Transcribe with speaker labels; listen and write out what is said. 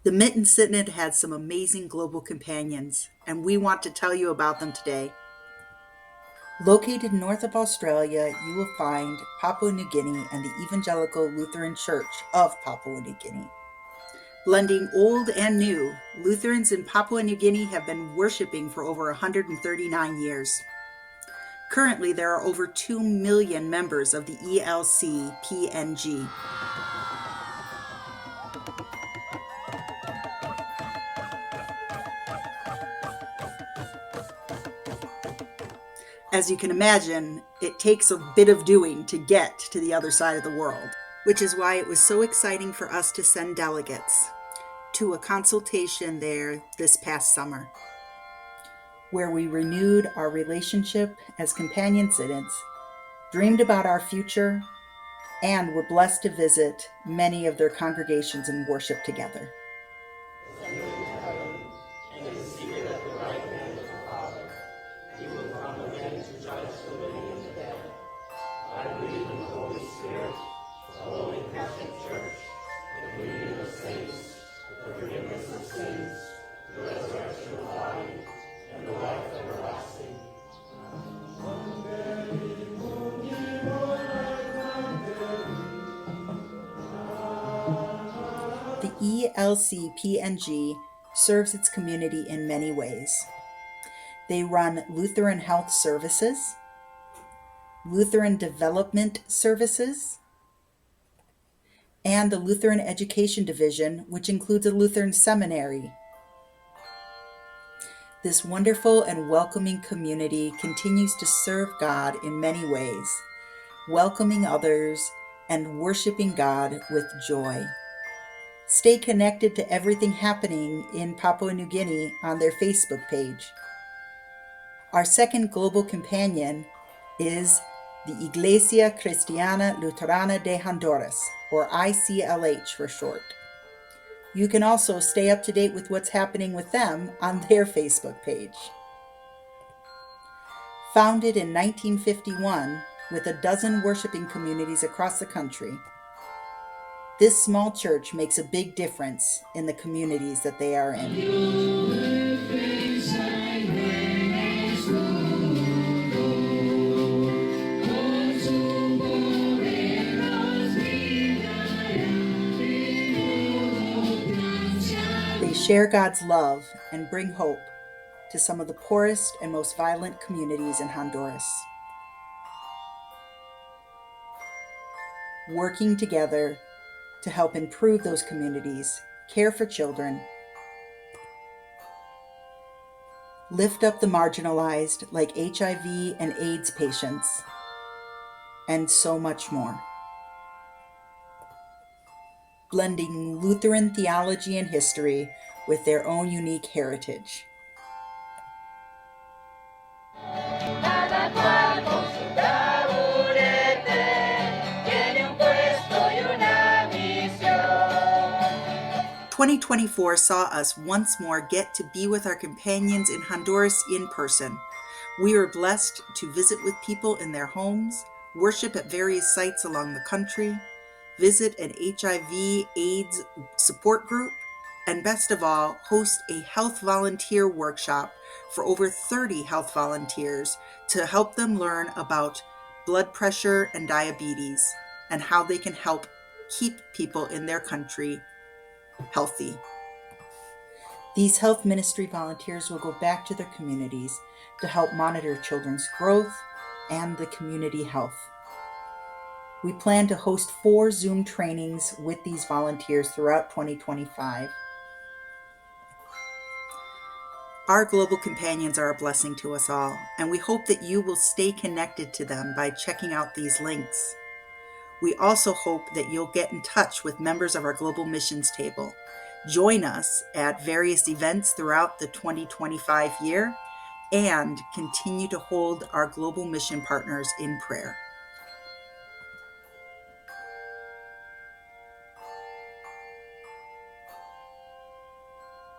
Speaker 1: The Mitten Synod had some amazing global companions, and we want to tell you about them today. Located north of Australia, you will find Papua New Guinea and the Evangelical Lutheran Church of Papua New Guinea. Blending old and new, Lutherans in Papua New Guinea have been worshiping for over 139 years. Currently, there are over 2 million members of the ELC-PNG. As you can imagine, it takes a bit of doing to get to the other side of the world, which is why it was so exciting for us to send delegates to a consultation there this past summer, where we renewed our relationship as companion synods, dreamed about our future, and were blessed to visit many of their congregations and worship together. The ELC-PNG serves its community in many ways. They run Lutheran Health Services, Lutheran Development Services, and the Lutheran Education Division, which includes a Lutheran seminary. This wonderful and welcoming community continues to serve God in many ways, welcoming others and worshiping God with joy. Stay connected to everything happening in Papua New Guinea on their Facebook page. Our second global companion is the Iglesia Cristiana Luterana de Honduras, or ICLH for short. You can also stay up to date with what's happening with them on their Facebook page. Founded in 1951 with a dozen worshiping communities across the country, this small church makes a big difference in the communities that they are in. They share God's love and bring hope to some of the poorest and most violent communities in Honduras. Working together to help improve those communities, care for children, lift up the marginalized like HIV and AIDS patients, and so much more. Blending Lutheran theology and history with their own unique heritage.
Speaker 2: Cada cual con su taburete tiene un puesto y una misión.
Speaker 1: 2024 saw us once more get to be with our companions in Honduras in person. We were blessed to visit with people in their homes, worship at various sites along the country, visit an HIV/AIDS support group, and best of all, host a health volunteer workshop for over 30 health volunteers to help them learn about blood pressure and diabetes and how they can help keep people in their country healthy. These health ministry volunteers will go back to their communities to help monitor children's growth and the community health. We plan to host 4 Zoom trainings with these volunteers throughout 2025. Our global companions are a blessing to us all, and we hope that you will stay connected to them by checking out these links. We also hope that you'll get in touch with members of our Global Missions Table. Join us at various events throughout the 2025 year, and continue to hold our global mission partners in prayer.